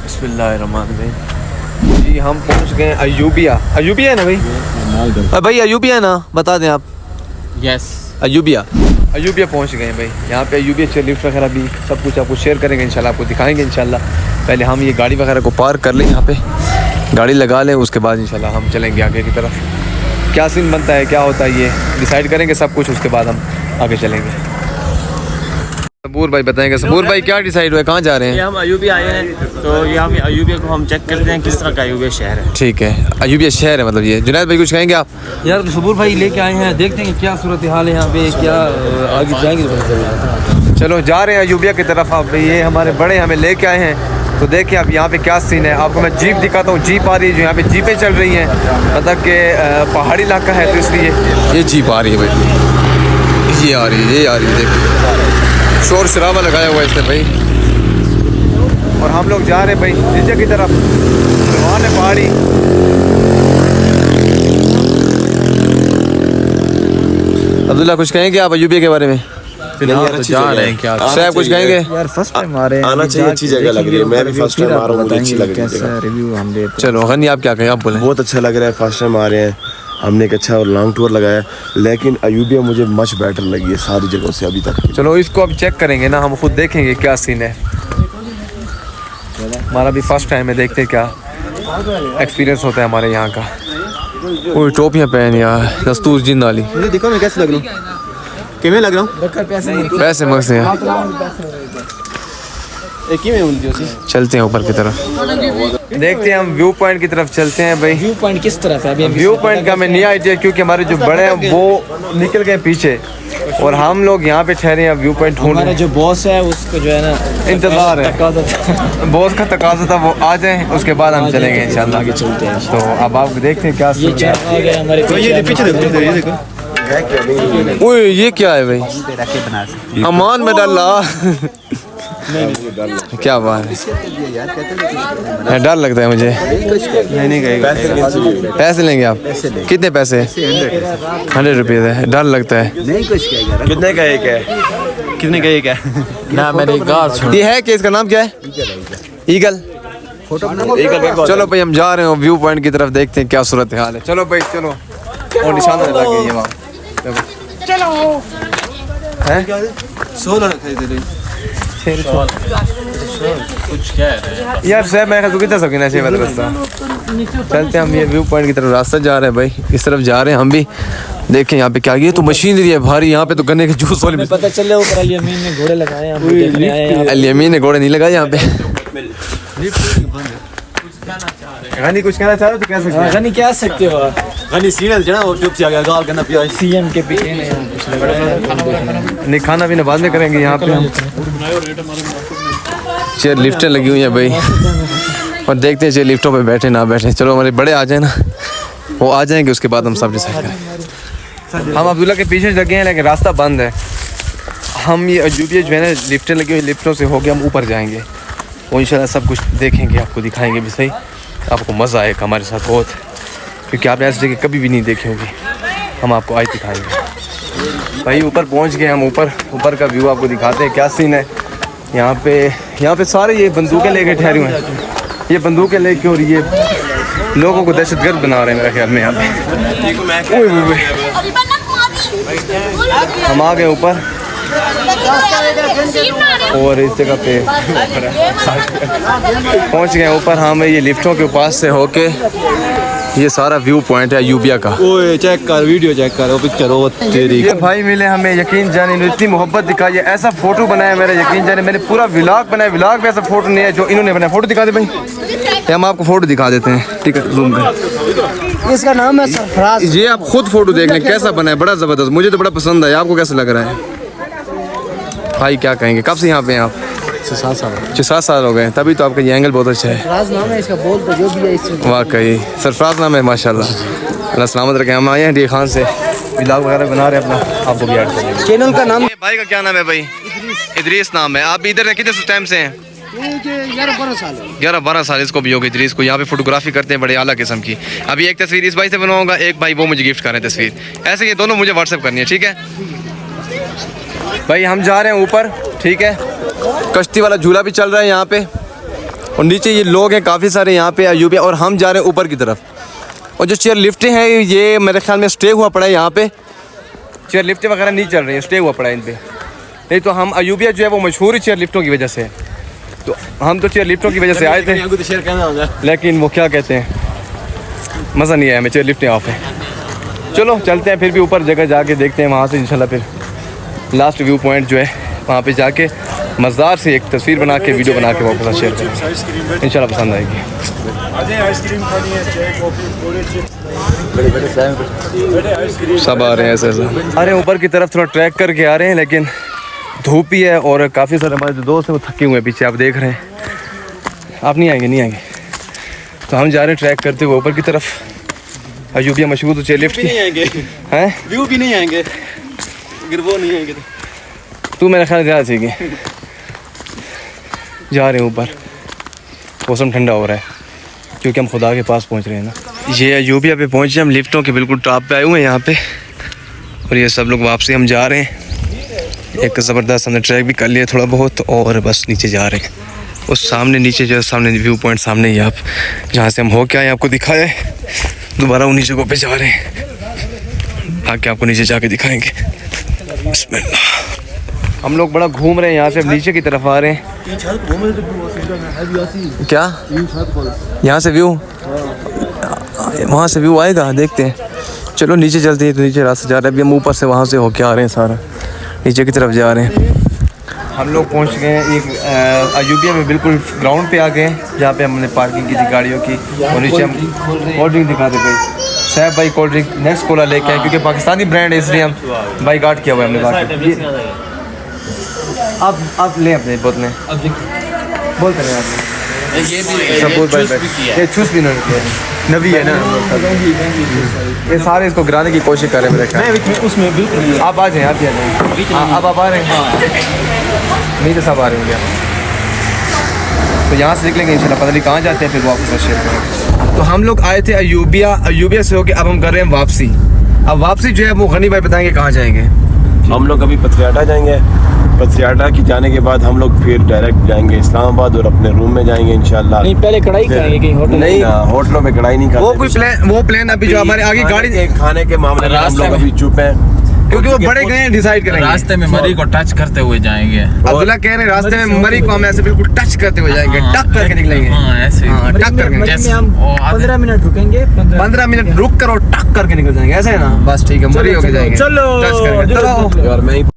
बिस्मिल्लाहिर्रहमानिर्रहीम। जी हम पहुंच गए अयूबिया। अयूबिया है ना भाई? भाई अयूबिया है ना, बता दें आप। यस अयूबिया पहुंच गए भाई। यहाँ पे अयूबिया से लिफ्ट वगैरह भी सब कुछ आपको शेयर करेंगे इंशाल्लाह, आपको दिखाएंगे इंशाल्लाह। पहले हम ये गाड़ी वगैरह को पार्क कर लें, यहाँ पे गाड़ी लगा लें, उसके बाद इंशाल्लाह हम चलेंगे आगे की तरफ। क्या सीन बनता है, क्या होता है, ये डिसाइड करेंगे सब कुछ, उसके बाद हम आगे चलेंगे। सबूर भाई बताएंगे। सबूर भाई क्या डिसाइड हुआ है, कहाँ जा रहे हैं? हम अयूबिया आए हैं, तो यहाँ पे अयूबिया को हम चेक करते हैं किस तरह का अयूबिया शहर है। ठीक है, अयूबिया शहर है मतलब ये। जुनैद भाई कुछ कहेंगे आप? यार सबूर भाई लेके आए हैं, देखते हैं क्या सूरत हाल है यहाँ पे, क्या आगे जाएंगे। चलो जा रहे हैं अयूबिया की तरफ। आप ये हमारे बड़े हमें लेके आए हैं, तो देखिए आप यहाँ पे क्या सीन है। आपको मैं जीप दिखाता हूँ। जीप आ रही है, जो यहाँ पे जीपें चल रही हैं, मतलब कि पहाड़ी इलाका है, तो इसलिए ये जीप आ रही है भाई। ये आ रही है, ये आ रही है, देखिए शोर शराबा लगाया हुआ है इसने भाई। और हम लोग जा रहे हैं भाई नीचे की तरफ, वहाँ है पहाड़ी। अब्दुल्ला कुछ कहेंगे आप अयूबिया के बारे में? फिलहाल जा रहे हैं, क्या साहब कुछ कहेंगे? यार फर्स्ट टाइम आ रहे हैं, आना चाहिए, अच्छी जगह लग रही है। मैं भी फर्स्ट टाइम आ रहा हूँ, मुझे अच्छी लग रही है। रिव्यू हम देते। चलो गनी आप क्या कहें, आप बोलें। बहुत अच्छा लग रहा है, फर्स्ट टाइम आ रहे हैं। हमने एक अच्छा और लॉन्ग टूर लगाया, लेकिन अयूबिया मुझे मच बेटर लगी है सारी जगहों से अभी तक। चलो इसको अब चेक करेंगे ना, हम खुद देखेंगे क्या सीन है। हमारा भी फर्स्ट टाइम है, देखते हैं क्या एक्सपीरियंस होता है हमारे यहाँ का। कोई टोपियाँ पहन यार, दस्तूर जिन वाली। मुझे देखो मैं कैसे लग रहा हूँ, किमें लग रहा हूँ? पैसे मस्त हैं। चलते हैं ऊपर की तरफ, देखते हैं हम व्यू पॉइंट की तरफ चलते हैं भाई। व्यू पॉइंट किस तरफ है अभी? व्यू पॉइंट का हमें नहीं आइडिया, क्योंकि हमारे जो बड़े हैं वो निकल गए पीछे और हम लोग यहाँ पे ठहरे हैं। व्यू पॉइंट ढूंढ रहे हैं। जो बॉस है उसको जो है ना इंतजार है, बॉस का तकाजा था वो आ जाए, उसके बाद हम चलेंगे इंशाल्लाह। आगे चलते हैं। तो अब आप देखते हैं क्या ये चार आ गए हमारे पीछे देखो, ये देखो। ओए ये क्या है भाई? अमान में डाला। क्या बात है, डर लगता है मुझे। नहीं पैसे लेंगे आप? कितने पैसे? 100 रुपये है। डर लगता है। कितने का एक है? कितने का एक है? ना मेरी कार ये है कि इसका नाम क्या है? ईगल। चलो भाई हम जा रहे हैं व्यू पॉइंट की तरफ, देखते हैं क्या सूरत हाल है। चलो भाई चलो, और निशान लगा के ये वहाँ चलो है 16 खरीद रही कुछ क्या है यार साहब। मैं तो कितना सकी नशे वाला रास्ता। चलते हैं हम ये व्यू पॉइंट की तरफ, रास्ता जा रहे हैं भाई, इस तरफ जा रहे हैं हम भी। देखें यहाँ पे क्या, ये तो मशीनरी है भारी। यहाँ पे तो गन्ने के जूस वाली पता चल रहा है ऊपर अल-यमीन ने घोड़े लगाए हैं। अल-यमीन ने घोड़े नहीं लगाए यहाँ पे। गनी कुछ कहना चाह रहे तो कह सकते हैं। गनी क्या सकते हो? गनी सीरियल जना और चुप से आ गया, गाल करना पिया सीएम के पीछे नहीं, खाना पीना बाद में करेंगे यहाँ पे हम। चेयर लिफ्टें लगी हुई हैं भाई, और देखते हैं चेयर लिफ्टों पे बैठे ना बैठे। चलो हमारे बड़े आ जाए ना, वो आ जाएंगे, उसके बाद हम सब डिसाइड करेंगे। हम अब्दुल्ला के पीछे लगे हैं, लेकिन रास्ता बंद है। हम ये अयूबिया जो है ना, लिफ्टें लगी हुई, लिफ्टों से होके हम ऊपर जाएंगे, वो इंशाल्लाह सब कुछ देखेंगे, आपको दिखाएंगे भी सही। आपको मज़ा आएगा हमारे साथ बहुत, क्योंकि आपने ऐसी जगह कभी भी नहीं देखी होगी। हम आपको आज दिखाएंगे भाई। ऊपर पहुंच गए हम, ऊपर का व्यू आपको दिखाते हैं क्या सीन है। यहाँ पे सारे ये बंदूकें लेके ठहरे हुए हैं, ये बंदूकें लेके, और ये लोगों को दहशतगर्द बना रहे हैं मेरे ख्याल में यहाँ पे। हम आ गए ऊपर, और इस जगह पे पहुंच गए ऊपर। हाँ मैं ये लिफ्टों के पास से होके, ये सारा व्यू पॉइंट है अयूबिया का। ओए चेक कर, वीडियो चेक कर, वो पिक्चर हो तेरी। ये भाई मिले हमें, यकीन जाने इतनी मोहब्बत दिखाई है, ऐसा फोटो बनाया मेरा, यकीन जाने मैंने पूरा व्लॉग बनाया। व्लॉग में ऐसा फोटो नहीं है जो इन्होंने बनाया। फोटो दिखा दे भाई, ये हम आपको फोटो दिखा देते हैं, ठीक है जूम कर। इसका नाम है सरफराज। ये आप खुद फोटो देख लें कैसा बना है, बड़ा ज़बरदस्त। मुझे तो बड़ा पसंद आया, आपको कैसा लग रहा है भाई? क्या कहेंगे, कब से यहाँ पे हैं आप? 6-7 साल हो गए, तभी तो आपका ये एंगल बहुत अच्छा है। सरफराज नाम है इसका, बोल तो जो भी है इससे। वाकई सरफराज नाम है, माशाल्लाह, अल्लाह सलामत रखे। हम आए हैं डी खान से, व्लॉग वगैरह बना रहे हैं अपना, आपको भी ऐड करेंगे। चैनल का नाम भाई का क्या नाम है भाई? इदरीस नाम है। आप भी इधर कितने टाइम से हैं? 11-12 साल इसको भी होगी इदरीस को। यहाँ पे फोटोग्राफी करते हैं बड़े आला किस्म की। अभी एक तस्वीर इस भाई से बनवाऊंगा, एक भाई वो मुझे गिफ्ट कर रहे हैं तस्वीर। ऐसे ये दोनों मुझे व्हाट्सएप करनी है, ठीक है भाई? हम जा रहे हैं ऊपर, ठीक है। कश्ती वाला झूला भी चल रहा है यहाँ पे, और नीचे ये लोग हैं काफ़ी सारे यहाँ पे अयूबिया, और हम जा रहे हैं ऊपर की तरफ। और जो चेयर लिफ्टें हैं ये मेरे ख्याल में स्टे हुआ पड़ा है यहाँ पे, चेयर लिफ्टें वगैरह नहीं चल रही हैं, स्टे हुआ पड़ा है इन पर। नहीं तो हम अयूबिया जो है वो मशहूर ही चेयर लिफ्टों की वजह से है, तो हम तो चेयर लिफ्टों की वजह से आए थे, लेकिन वो क्या कहते हैं, मज़ा नहीं आया हमें, चेयर लिफ्टें ऑफ है। चलो चलते हैं फिर भी ऊपर जगह जाके देखते हैं, वहाँ से इंशाल्लाह फिर लास्ट व्यू पॉइंट जो है वहाँ पे जाके मज़ेदार से एक तस्वीर बना के वीडियो बना के वापस शेयर करेंगे, इंशाल्लाह पसंद आएगी। सब आ रहे हैं ऐसे ऐसे आ रहे हैं ऊपर की तरफ, थोड़ा ट्रैक करके आ रहे हैं, लेकिन धूप ही है और काफ़ी सारे हमारे जो दोस्त हैं वो थके हुए हैं पीछे, आप देख रहे हैं। आप नहीं आएंगे? नहीं आएंगे तो हम जा रहे हैं ट्रैक करते हुए ऊपर की तरफ। अयूबिया मशहूर तो चेयर लिफ्ट की हैं, व्यू भी नहीं आएंगे अगर वो नहीं आएंगे तू मेरा ख्याल ज़्यादा सीखे। जा रहे हैं ऊपर, मौसम ठंडा हो रहा है क्योंकि हम खुदा के पास पहुंच रहे हैं ना। ये अयूबिया पे पहुंचे हम, लिफ्टों के बिल्कुल टॉप पे आए हुए हैं यहाँ पे, और ये सब लोग वापसी हम जा रहे हैं। एक ज़बरदस्त हमने ट्रैक भी कर लिया थोड़ा बहुत, और बस नीचे जा रहे हैं। उस सामने नीचे जो है सामने व्यू पॉइंट सामने ही, आप जहाँ से हम हो के आए आपको दिखाया है, दोबारा उन्हीं जगहों पे जा रहे हैं, आके आपको नीचे जाके दिखाएंगे। बिस्मिल्लाह। हम लोग बड़ा घूम रहे हैं यहाँ से, अब नीचे की तरफ आ रहे हैं। क्या यहाँ से व्यू, वहाँ से व्यू आएगा, देखते हैं। चलो नीचे चलते हैं, तो नीचे रास्ता जा रहा है, अभी हम ऊपर से वहाँ से होके आ रहे हैं, सारा नीचे की तरफ जा रहे हैं। हम लोग पहुँच गए हैं एक अयूबिया में, बिल्कुल ग्राउंड पे आ गए हैं जहाँ पे हमने पार्किंग की थी गाड़ियों की, और नीचे हम कोल्ड ड्रिंक दिखाते भाई। साहब भाई कोल्ड ड्रिंक नेक्स्ट कोला लेके आए क्योंकि पाकिस्तानी ब्रांड है, इसलिए हम बाई गार्ड किया हुआ है हमने बाकी। आप ले अपने बोतलें, बोलते हैं आपने ये भी ये चूस भी नहीं किया, नबी है ना, ये सारे इसको गिराने की कोशिश कर रहे हैं मेरे ख्याल। उसमें बिल्कुल आप आ जाएँ, आप ही आ जाएँ। अब आप आ रहे हैं? नहीं तो सब आ रहे हैं। तो यहाँ से निकलेंगे इंशाल्लाह, पता नहीं कहाँ जाते हैं, फिर वापस शेयर करेंगे। तो हम लोग आए थे अयूबिया, अयूबिया से होके अब हम कर रहे हैं वापसी। अब वापसी जो है वो गनी भाई बताएंगे कहाँ जाएंगे। हम लोग अभी पथरियाटा जाएंगे, पथरियाटा की जाने के बाद हम लोग फिर डायरेक्ट जाएंगे इस्लामाबाद और अपने रूम में जाएंगे इंशाल्लाह। नहीं, पहले कढ़ाई करेंगे कहीं होटल, नहीं होटलों में कढ़ाई नहीं करते। वो कोई प्लान, वो प्लान अभी जो हमारे आगे गाड़ी खाने के मामले में हम लोग अभी चुप हैं, क्योंकि वो बड़े गए हैं, डिसाइड करेंगे। रास्ते में मरी को टच करते हुए जाएंगे। अब्दुल्ला कह रहे हैं रास्ते में मरी को हम ऐसे बिल्कुल टच करते हुए जाएंगे, टक करके निकलेंगे। हाँ ऐसे हाँ, टक करके, जैसे हम 15 मिनट रुकेंगे, 15 मिनट रुक कर और टक करके निकल जाएंगे, ऐसे है ना। बस ठीक है, मरी होके जाएंगे, चलो टच करके। चलो यार मैं